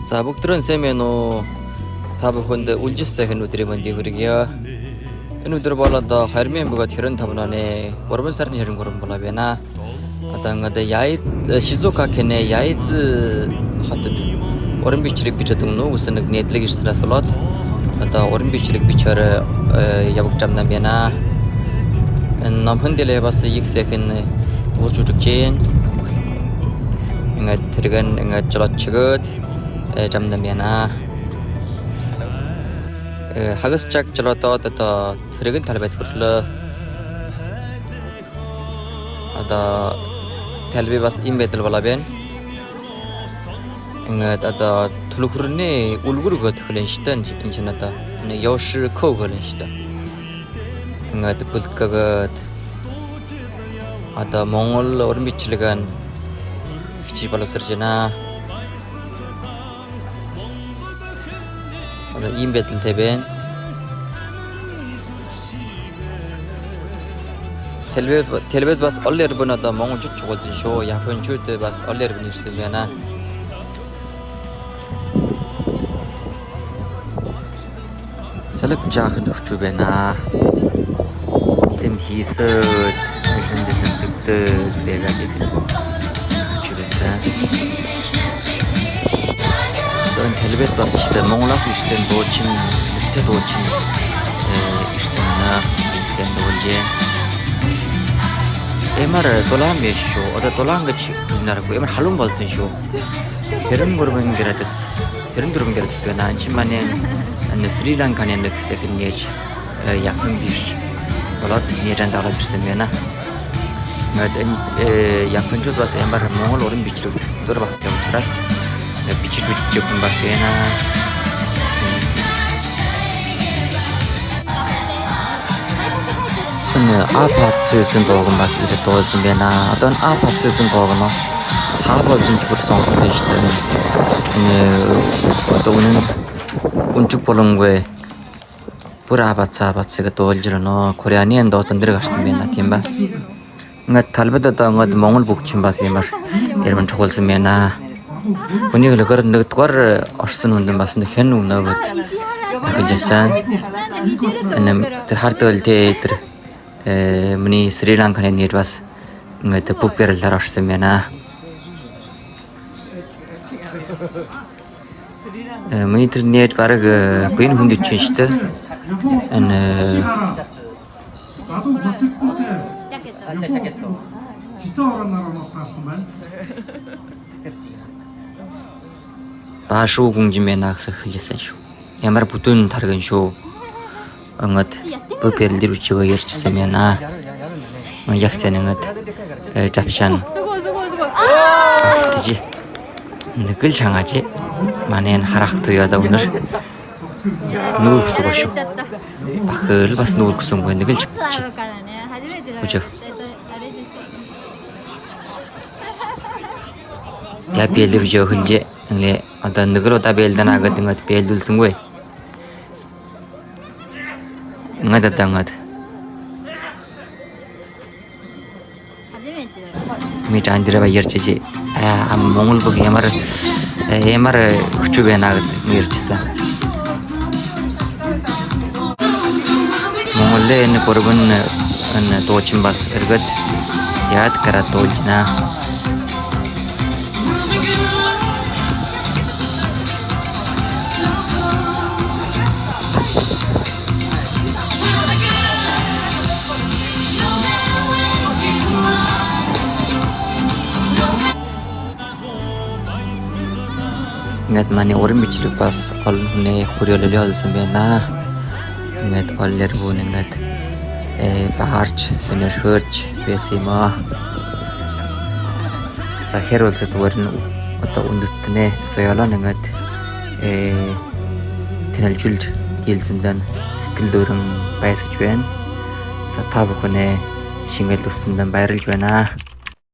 За бүгдрэн сэмэнүү та бүхэнд үлжис сайхан өдрийн мэндийг хүргье. Энэ өдөр бол одоо 2025 оны 3 сарын 23 болоо байна. Одоо ингээд Шизуока кэнэ Яйз хотод уран бичрийг бичээд өгнө гэсэн нэг нийтлэг ирснээс болоод одоо уран бичрийг бичээр явагдаж байна. Энэ номхон дэлээ бас их сайхан урж үзэж гин. Ингээд тэргэн ингээд жолоочгоод jamna байна. Хагас чаг жолоодод одоо тэрэгэн талбайд хөрлөө. Одоо талбай бас им байдал болоо байна. Ингээд одоо төлөхөрний үлгэр өгөх хэлэн штэ энэ чинь одоо Yoshi Ko хэлэн штэ. Ингээд бүлтгэгээд одоо Монгол уран бичлэгэн хичээл боловсрож байна. Одоо ийм байдалтай байна. Телевизэд бас олон ярбан одоо монголчууд чуулсан шүү. Япончууд бас олон ярбан ирсэн байна. Салэг жаахан өвчүү байна. Идэм хийсэд машинд зэнтэгдэл байгаад өвчүү байна. ön telebet bas işte Mongolas işten doğuçun işte doğuçun işsana işten doğunca emar dolan beşo o da dolan geç günler bu emar halum balsın şu herin durumun gerates herin durumun gerates ben ançım manen anne Sri Lanka'nın da kısakin geç yakın bir dolat niyetten dağla birsin bana yakıncı bas emar Mongol orun biçirik dur bakıyorum çıras biçirik jokin bakena 아파트에서 먹은 맛이 도와주면 어떤 아파트에서 먹은 다 벌써 좀 성수도 있다. 또 오는 운축 보는 거에 아파트가 도와주는 코리아니엔 더 어떤 들어갔으면 팀바. nga talbada nga mongol bukchim bas yemar erman chokolsmena unig lekar nagtwar orsun undan bas hen unabut ajasan anam ter hartol ter muni Sri Lanka nir bas nga te puperlar orsmena muni ter net barag pin hundi chishte an 바쇼 공지면 낙서 흘렸어요. 야말 붙은 다른 쇼 응엇 버벨들 우치고 열치세면아 약세는 것 잡찬 그지 느낄 장하지 만엔 하락도 여다 오늘 누울 수가 쇼 바클 바스 누울 수가 뭐 느낄 잡지 그죠 야 벨들 우치고 흘지 네 어떤 느그로 다 벨다나 같은 것 벨들 쓴 거에 응아다다 응아다 미ට 안디라 바이어치지 아 몽골 보기 야마르 후추베 나가 미르치사 몽골레 네 포르건 네 도침바스 에르것 야드 카라 도지나 ngat mani orang bicara pas all ne kuriol lihat sebenarnya ngat aller bu ngat baharch senar herch besima saherol setwarin atau undutne soyalan ngat tinal juld yelsindan skill dorong paisjuan satab kone singal dosundan viral juana